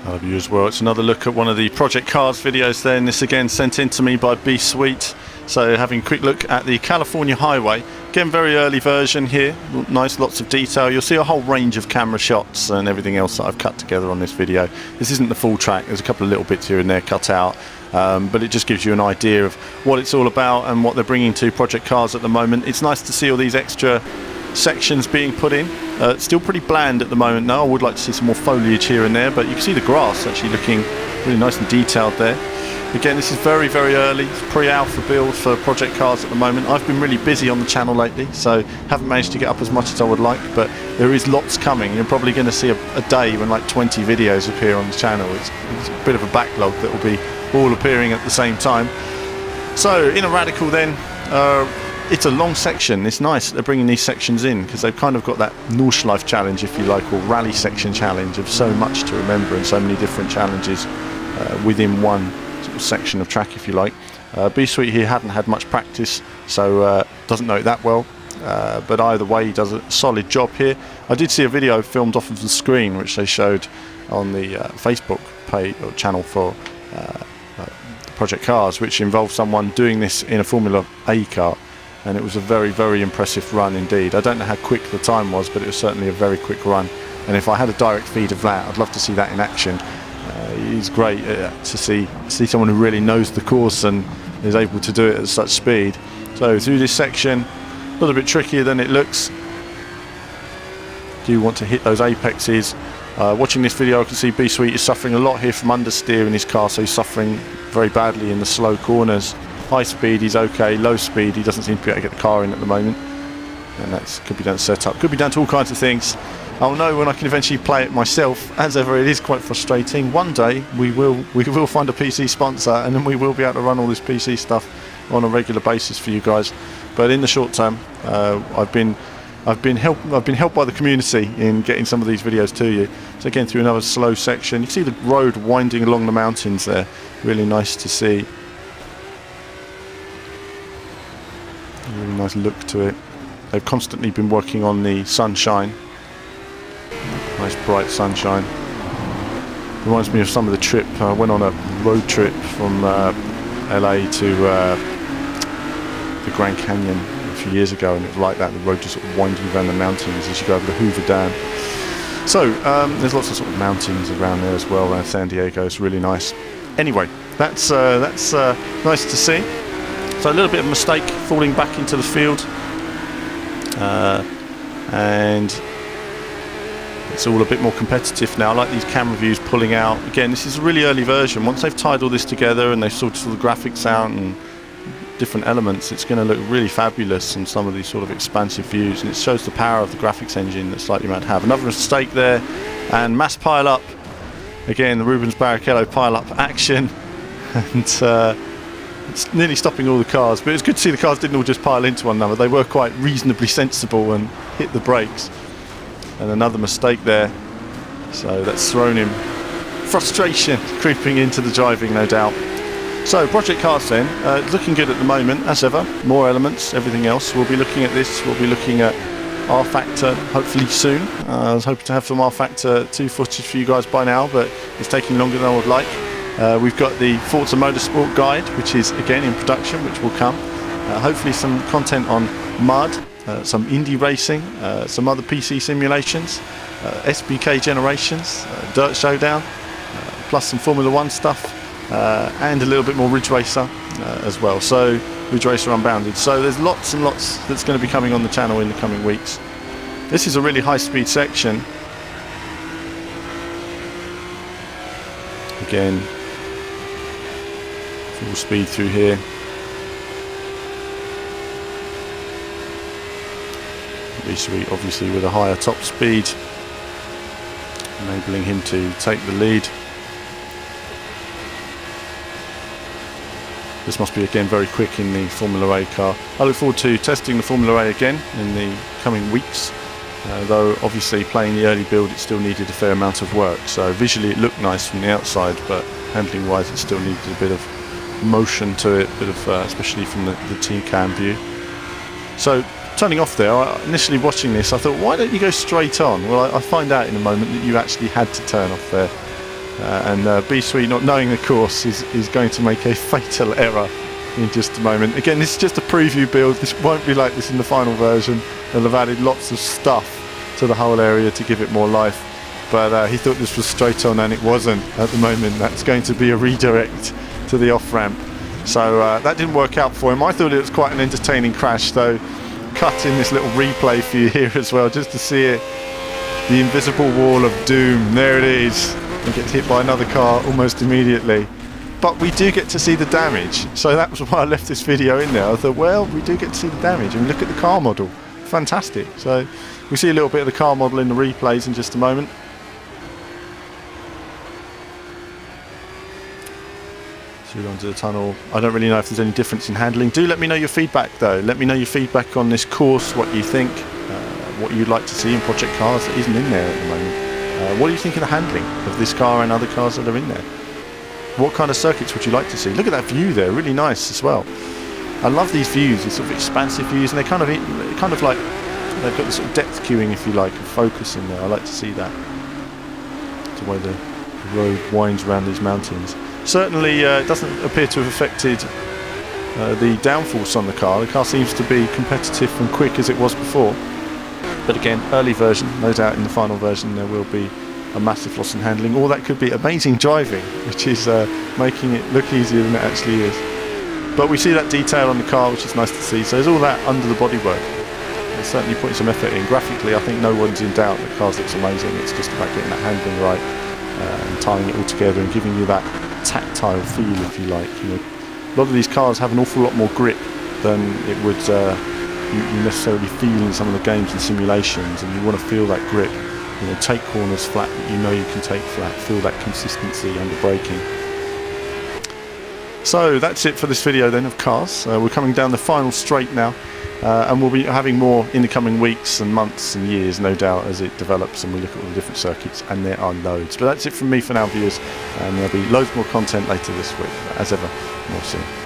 I love you as well. It's another look at one of the Project Cars videos there, and this again sent in to me by B Sweet. So having a quick look at the California highway. Again, very early version here. Nice, lots of detail. You'll see a whole range of camera shots and everything else that I've cut together on this video. This isn't the full track. There's a couple of little bits here and there cut out. But it just gives you an idea of what it's all about and what they're bringing to Project Cars at the moment. It's nice to see all these extra sections being put in. It's still pretty bland at the moment now. I would like to see some more foliage here and there, but you can see the grass actually looking really nice and detailed there. Again, this is very, very early. It's pre-alpha build for Project Cars at the moment. I've been really busy on the channel lately, so haven't managed to get up as much as I would like, but there is lots coming. You're probably going to see a day when like 20 videos appear on the channel. It's a bit of a backlog that will be all appearing at the same time. So in a Radical then, it's a long section. It's nice they're bringing these sections in because they've kind of got that Nordschleife challenge, if you like, or rally section challenge of so much to remember and so many different challenges within one sort of section of track, if you like. B Sweet here hadn't had much practice, so doesn't know it that well, but either way he does a solid job here. I did see a video filmed off of the screen which they showed on the Facebook page or channel for Project Cars, which involved someone doing this in a Formula A car, and it was a very, very impressive run indeed. I don't know how quick the time was, but it was certainly a very quick run, and if I had a direct feed of that, I'd love to see that in action. It's great to see someone who really knows the course and is able to do it at such speed. So through this section, a little bit trickier than it looks. Do you want to hit those apexes? Watching this video, I can see B Sweet is suffering a lot here from understeer in his car, so he's suffering very badly in the slow corners. High speed he's okay, low speed he doesn't seem to be able to get the car in at the moment, and that could be down to setup, could be down to all kinds of things. I'll know when I can eventually play it myself. As ever, it is quite frustrating. One day we will find a PC sponsor, and then we will be able to run all this PC stuff on a regular basis for you guys. But in the short term, I've been helped by the community in getting some of these videos to you. So again, through another slow section, you see the road winding along the mountains there. Really nice to see. A really nice look to it. They've constantly been working on the sunshine. Nice bright sunshine. Reminds me of some of the trip. I went on a road trip from LA to the Grand Canyon a few years ago, and it was like that. The road just sort of winding around the mountains as you go over the Hoover Dam. So there's lots of sort of mountains around there as well, around San Diego. It's really nice. Anyway, that's nice to see. So a little bit of a mistake falling back into the field, and it's all a bit more competitive now. I like these camera views pulling out. Again, this is a really early version. Once they've tied all this together and they've sorted all the graphics out and different elements, it's going to look really fabulous in some of these sort of expansive views, and it shows the power of the graphics engine that Slightly Mad have. Another mistake there, and mass pile up. Again, the Rubens Barrichello pile up action, and it's nearly stopping all the cars, but it's good to see the cars didn't all just pile into one another. They were quite reasonably sensible and hit the brakes. And another mistake there, so that's thrown him frustration creeping into the driving, no doubt. So Project Cars then, looking good at the moment as ever. More elements, everything else. We'll be looking at this. We'll be looking at R Factor hopefully soon. I was hoping to have some R Factor 2 footage for you guys by now, but it's taking longer than I would like. We've got the Forza Motorsport guide, which is again in production, which will come. Hopefully some content on mud, some indie racing, some other PC simulations, SBK generations, Dirt Showdown, plus some Formula 1 stuff, and a little bit more Ridge Racer as well. So Ridge Racer Unbounded. So there's lots and lots that's going to be coming on the channel in the coming weeks. This is a really high speed section. Again, full speed through here. B Sweet obviously with a higher top speed, enabling him to take the lead. This must be again very quick in the Formula A car. I look forward to testing the Formula A again in the coming weeks, though obviously playing the early build it still needed a fair amount of work. So visually it looked nice from the outside, but handling wise it still needed a bit of motion to it, bit of especially from the T-cam view. So turning off there, initially watching this I thought, why don't you go straight on? Well, I find out in a moment that you actually had to turn off there. and B-Sweet, not knowing the course, is going to make a fatal error in just a moment. Again, this is just a preview build. This won't be like this in the final version. They'll have added lots of stuff to the whole area to give it more life, but he thought this was straight on, and it wasn't at the moment. That's going to be a redirect to the off-ramp. So that didn't work out for him. I thought it was quite an entertaining crash, though. Cut in this little replay for you here as well, just to see it. The invisible wall of doom. There it is. He gets hit by another car almost immediately. But we do get to see the damage. So that was why I left this video in there. I thought, well, we do get to see the damage. And look at the car model. Fantastic. So we see a little bit of the car model in the replays in just a moment. Onto the tunnel. I don't really know if there's any difference in handling. Do let me know your feedback though. Let me know your feedback on this course, what you think, what you'd like to see in Project Cars that isn't in there at the moment. What do you think of the handling of this car and other cars that are in there? What kind of circuits would you like to see? Look at that view there, really nice as well. I love these views, these sort of expansive views, and they're kind of like they've got the sort of depth queuing, if you like, of focus in there. I like to see that. The way the road winds around these mountains. Certainly it doesn't appear to have affected the downforce on the car. The car seems to be competitive and quick as it was before. But again, early version, no doubt in the final version there will be a massive loss in handling. Or that could be amazing driving, which is making it look easier than it actually is. But we see that detail on the car, which is nice to see. So there's all that under the bodywork. They're certainly putting some effort in. Graphically, I think no one's in doubt that the car looks amazing. It's just about getting that handling right and tying it all together and giving you that tactile feel, if you like. You know, a lot of these cars have an awful lot more grip than it would you necessarily feel in some of the games and simulations, and you want to feel that grip. You know, take corners flat that you know you can take flat. Feel that consistency under braking. So that's it for this video then of cars. We're coming down the final straight now, and we'll be having more in the coming weeks and months and years, no doubt, as it develops and we look at all the different circuits, and there are loads. But that's it from me for now, viewers, and there'll be loads more content later this week. As ever, more soon.